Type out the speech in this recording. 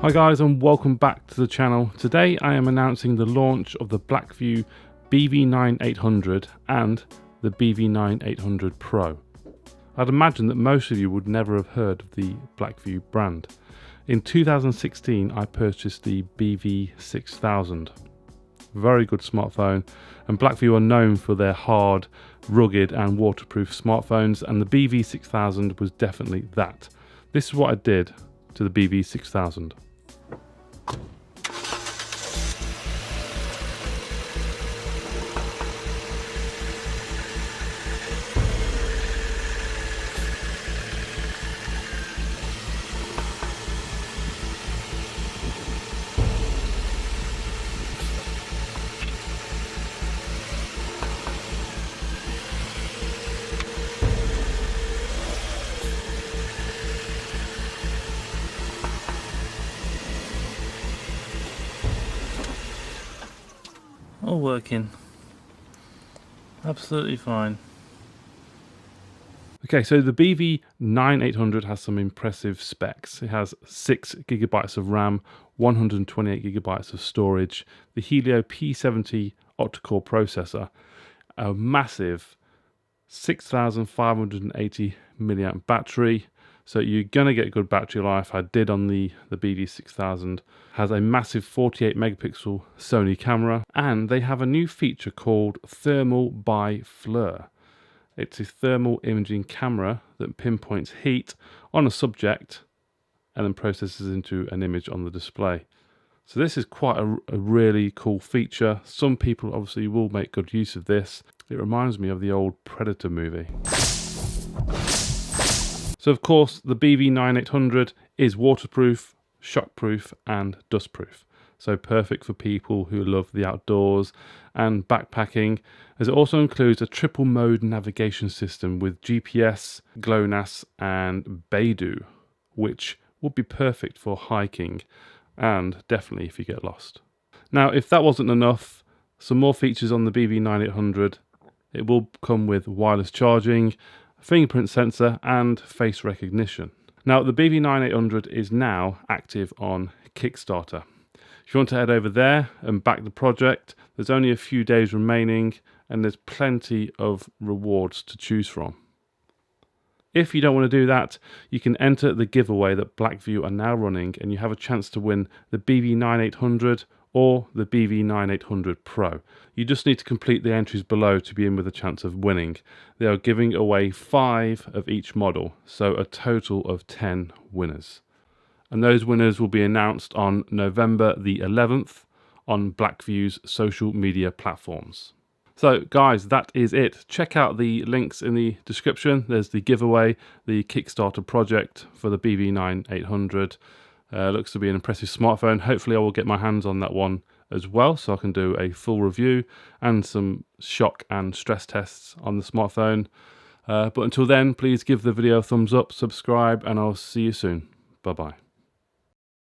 Hi guys, and welcome back to the channel. Today I am announcing the launch of the Blackview BV9800 and the BV9800 Pro. I'd imagine that most of you would never have heard of the Blackview brand. In 2016 I purchased the BV6000. Very good smartphone, and Blackview are known for their hard, rugged and waterproof smartphones, and the BV6000 was definitely that. This is what I did to the BV6000. All working absolutely fine. Okay, so the BV9800 has some impressive specs. It has 6 GB of RAM, 128 GB of storage, the Helio P70 octa-core processor, a massive 6580 milliamp battery. So you're going to get good battery life. I did on the BV6000. Has a massive 48 megapixel Sony camera, and they have a new feature called Thermal by FLIR. It's a thermal imaging camera that pinpoints heat on a subject and then processes into an image on the display. So this is quite a really cool feature. Some people obviously will make good use of this. It reminds me of the old Predator movie. So of course the BV9800 is waterproof, shockproof and dustproof. So perfect for people who love the outdoors and backpacking, as it also includes a triple mode navigation system with GPS, GLONASS and Beidou, which would be perfect for hiking and definitely if you get lost. Now if that wasn't enough, some more features on the BV9800. It will come with wireless charging, fingerprint sensor and face recognition. Now the BV9800 is now active on Kickstarter. If you want to head over there and back the project, there's only a few days remaining and there's plenty of rewards to choose from. If you don't want to do that, you can enter the giveaway that Blackview are now running and you have a chance to win the BV9800 or the BV9800 Pro. You just need to complete the entries below to be in with a chance of winning. They are giving away 5 of each model, so a total of 10 winners. And those winners will be announced on November the 11th on Blackview's social media platforms. So guys, that is it. Check out the links in the description. There's the giveaway, the Kickstarter project for the BV9800. Looks to be an impressive smartphone. Hopefully I will get my hands on that one as well, so I can do a full review and some shock and stress tests on the smartphone. But until then, please give the video a thumbs up, subscribe, and I'll see you soon. Bye bye.